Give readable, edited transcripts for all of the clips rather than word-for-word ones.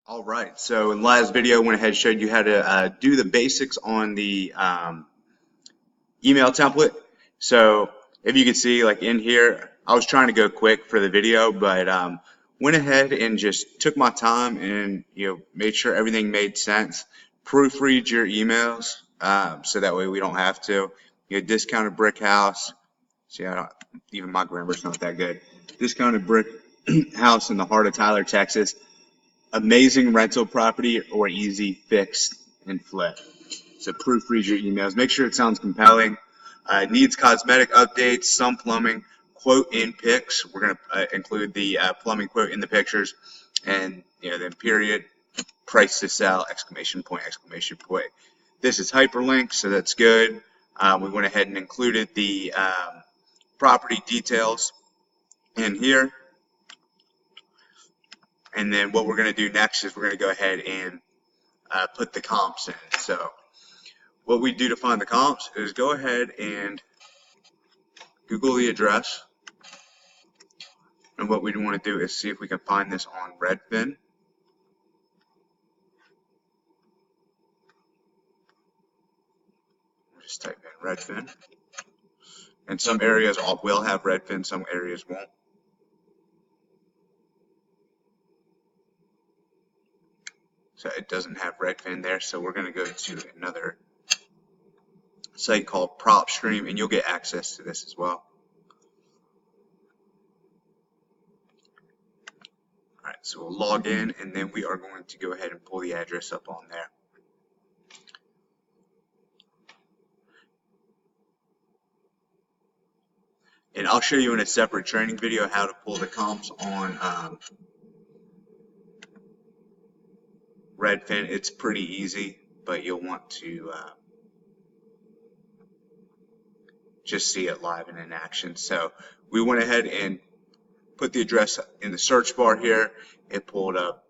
All right. So in the last video, I went ahead and showed you how to do the basics on the email template. So if you can see, like in here, I was trying to go quick for the video, but went ahead and just took my time and made sure everything made sense. Proofread your emails so that way we don't have to. Discounted brick house. See, even my grammar's not that good. Discounted brick house in the heart of Tyler, Texas. Amazing rental property or easy fix and flip. So proofread your emails. Make sure it sounds compelling. Needs cosmetic updates, some plumbing, quote in pics. We're going to include the plumbing quote in the pictures, and then period, price to sell, exclamation point, exclamation point. This is hyperlinked, so that's good. We went ahead and included the property details in here. And then what we're going to do next is we're going to go ahead and put the comps in. So what we do to find the comps is go ahead and Google the address. And what we want to do is see if we can find this on Redfin. Just type in Redfin. And some areas will have Redfin, some areas won't. So it doesn't have Redfin there, so we're going to go to another site called PropStream, and you'll get access to this as well. All right, so we'll log in, and then we are going to go ahead and pull the address up on there. And I'll show you in a separate training video how to pull the comps on Redfin. It's pretty easy, but you'll want to just see it live and in action. So we went ahead and put the address in the search bar here. It pulled up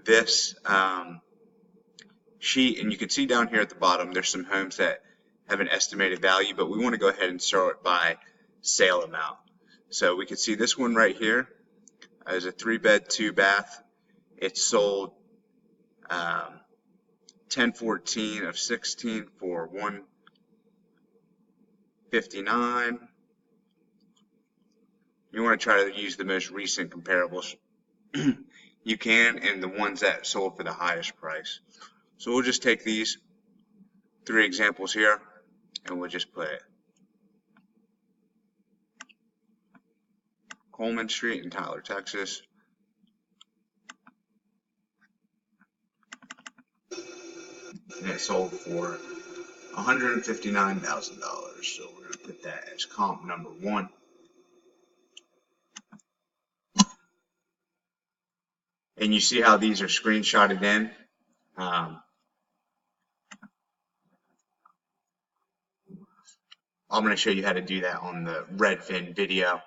this sheet, and you can see down here at the bottom there's some homes that have an estimated value, but we want to go ahead and sort by sale amount. So we can see this one right here is a 3-bed, 2-bath. It's sold 10/14 of 16 for $159. You want to try to use the most recent comparables you can, and the ones that sold for the highest price. So we'll just take these 3 examples here, and we'll just put Coleman Street in Tyler, Texas. And it sold for $159,000. So we're going to put that as comp number 1. And you see how these are screenshotted in. I'm going to show you how to do that on the Redfin video.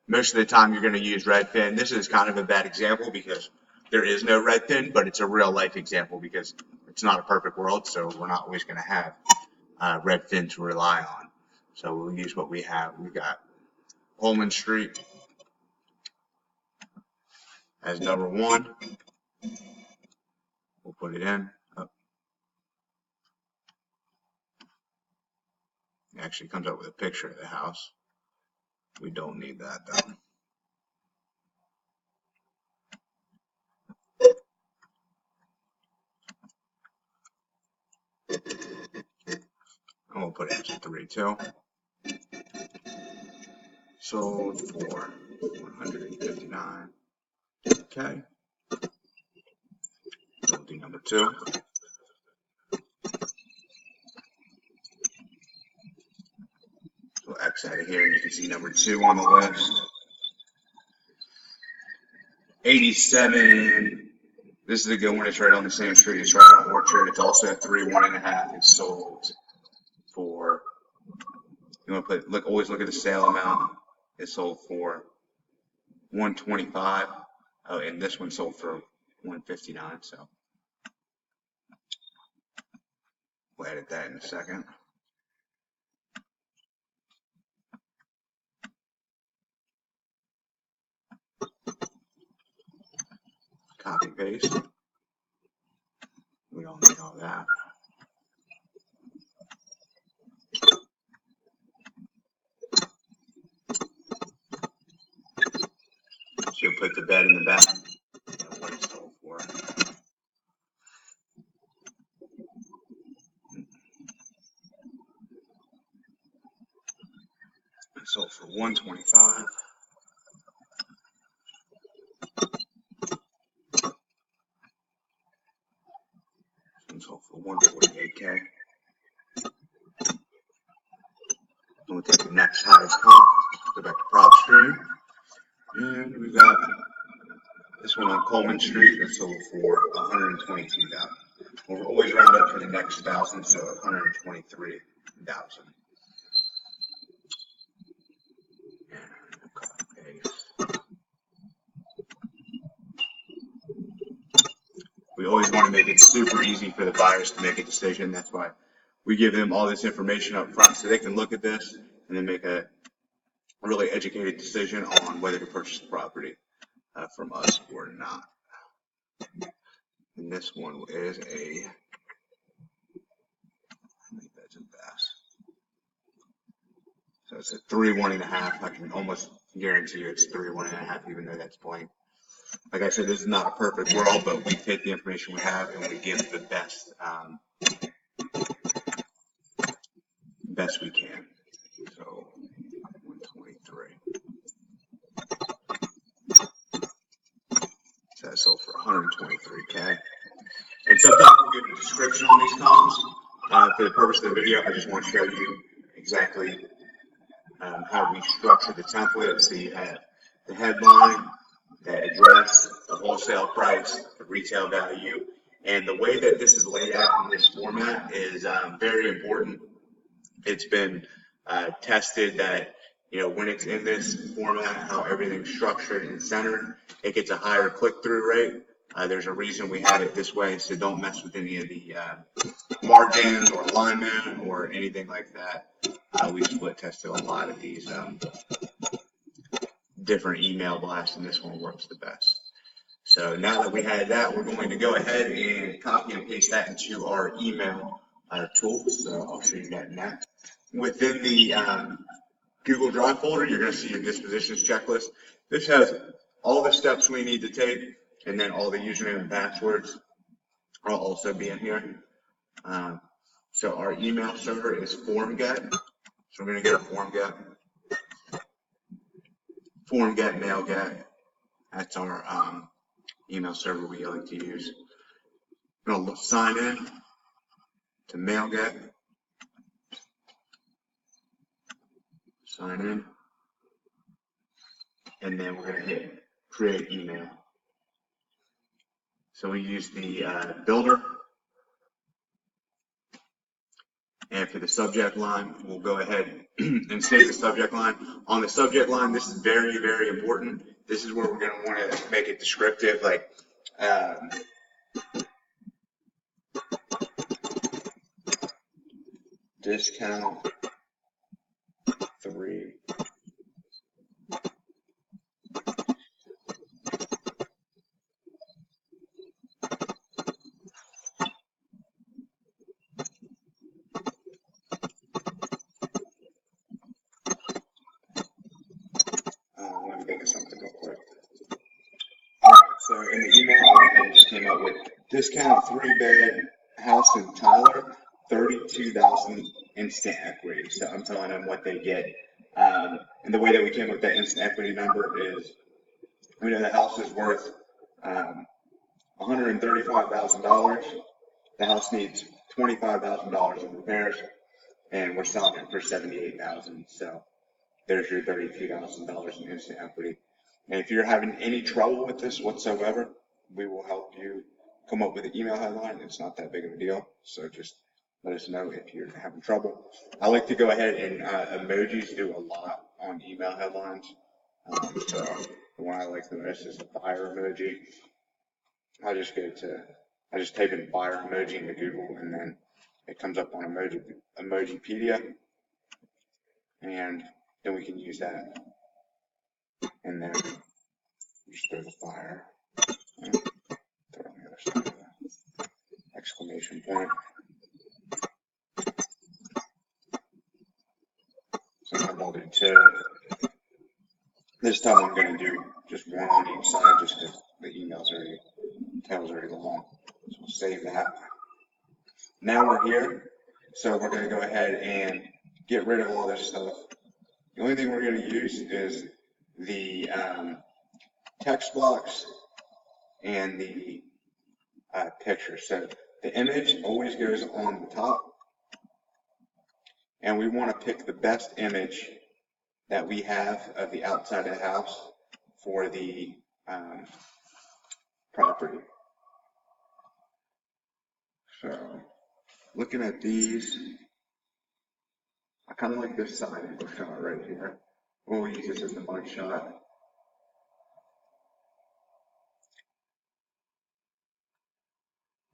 Most of the time you're going to use Redfin. This is kind of a bad example because there is no Redfin, but it's a real life example because it's not a perfect world, so we're not always going to have Redfin to rely on. So we'll use what we have. We've got Coleman Street as number 1. We'll put it in. It actually comes up with a picture of the house. We don't need that though. And we'll put it as 3 too. Sold for $159. Okay. We'll do number 2. So X out of here, and you can see number 2 on the list. 87. This is a good one. It's right on the same street. It's right on Orchard. It's also 3, 1.5. It's sold for. You want to put always look at the sale amount. It sold for $125. Oh, and this one sold for $159. So we'll edit that in a second. Copy paste. We don't need all that. She'll put the bed in the back. What it's sold for. It sold for $125. It sold for $148K. We'll take the next highest comp. Go back to prop stream. And we got this one on Coleman Street that sold for $122,000. We'll always round up to the next thousand, so $123,000. We always want to make it super easy for the buyers to make a decision. That's why we give them all this information up front so they can look at this and then make a really educated decision on whether to purchase the property from us or not. And this one is I think that's a bass. So it's a 3-1.5. I can almost guarantee you it's 3-1.5, even though that's blank. Like I said, this is not a perfect world, but we take the information we have and we give the best we can. So 123. So that sold for 123K. And sometimes we'll give a description on these comps. For the purpose of the video, I just want to show you exactly how we structure the template. So you have the headline, the address, the wholesale price, the retail value, and the way that this is laid out in this format is very important. It's been tested that when it's in this format, how everything's structured and centered, it gets a higher click-through rate. There's a reason we have it this way, so don't mess with any of the margins or alignment or anything like that. We split tested a lot of these different email blasts, and this one works the best. So now that we had that, we're going to go ahead and copy and paste that into our email tool. So I'll show you that next. Within the Google Drive folder, you're going to see your dispositions checklist. This has all the steps we need to take, and then all the username and passwords will also be in here. So our email server is FormGet. So we're going to get a FormGet. FormGet, Mailget. That's our email server we like to use. I'm going to sign in to Mailget. Sign in. And then we're going to hit create email. So we use the builder. And for the subject line, we'll go ahead and save the subject line. On the subject line, this is very, very important. This is where we're going to want to make it descriptive, like discount 3. Let me think of something real quick. All right, so in the email, I just came up with discount 3-bed house in Tyler, $32,000 instant equity. So I'm telling them what they get. And the way that we came up with that instant equity number is, we know the house is worth $135,000. The house needs $25,000 in repairs, and we're selling it for $78,000. So there's your $32,000 in instant equity. And if you're having any trouble with this whatsoever, we will help you come up with an email headline. It's not that big of a deal. So just let us know if you're having trouble. I like to go ahead and emojis do a lot on email headlines. So the one I like the most is the fire emoji. I just type in fire emoji into Google, and then it comes up on Emojipedia, and then we can use that. And then just throw the fire, throw it on the other side of the exclamation. point. Sometimes I'll do two. This time I'm going to do just one on each side just because the table's already long. So we'll save that. Now we're here. So we're going to go ahead and get rid of all this stuff. The only thing we're going to use is the text blocks and the picture. So the image always goes on the top, and we want to pick the best image that we have of the outside of the house for the property. So looking at these, I kind of like this side angle shot right here. We'll use this as the mug shot.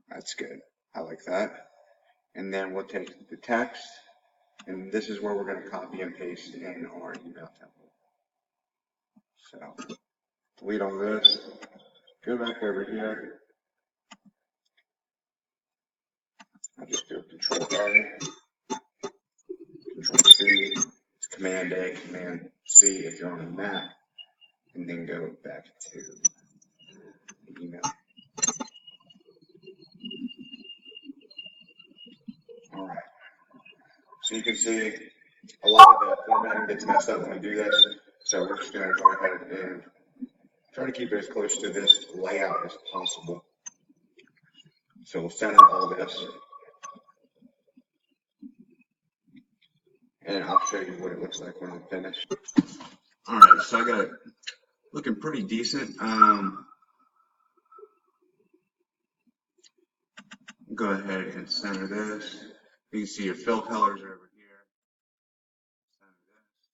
That's good. I like that. And then we'll take the text, and this is where we're going to copy and paste in our email template. So delete all this, go back over here. I'll just do Control A, Control C, it's Command A, Command C if you're on a Mac, and then go back to the email. All right. So you can see a lot of the formatting gets messed up when we do this. So we're just going to go ahead and try to keep it as close to this layout as possible. So we'll center all this. And I'll show you what it looks like when I'm finished. All right, so I got it looking pretty decent. Go ahead and center this. You can see your fill colors are over here. Center this.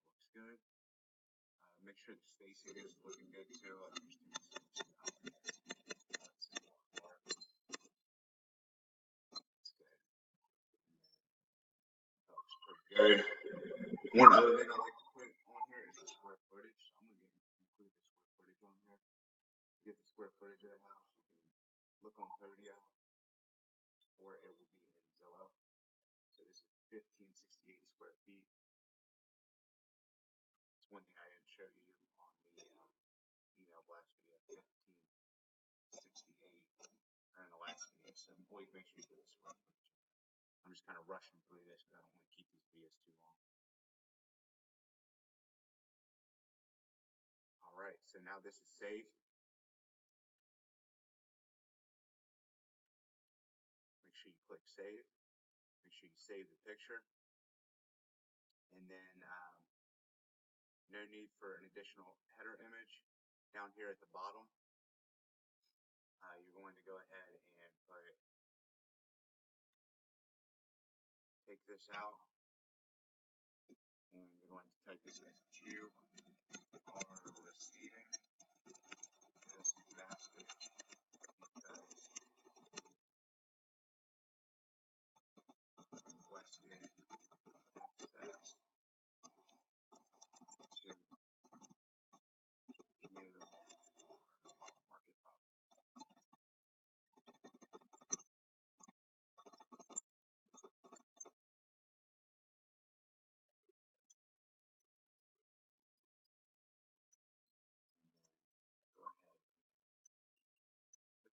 Looks good. Make sure the spacing is looking good too. Good. One other thing I like to put on here is the square footage. I'm going to include the square footage on here. Get the square footage of the house. You can look on Podio, or it will be in Zillow. So this is 1568 square feet. It's one thing I didn't show you on the email blast video, 1568, or in the last video. So always make sure you put the square footage. I'm just kind of rushing through this because I don't want to keep these videos too long. All right, so now this is saved. Make sure you click save. Make sure you save the picture. And then no need for an additional header image. Down here at the bottom, you're going to go ahead and take this out, and you're going to type this as you are receiving this message because requested access to new market hub.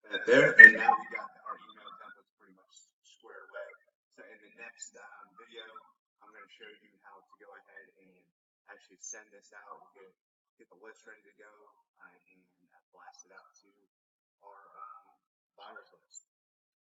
Put that there, and now we got our email templates pretty much squared away. So in the next video, I'm going to show you how to go ahead and actually send this out, get the list ready to go, and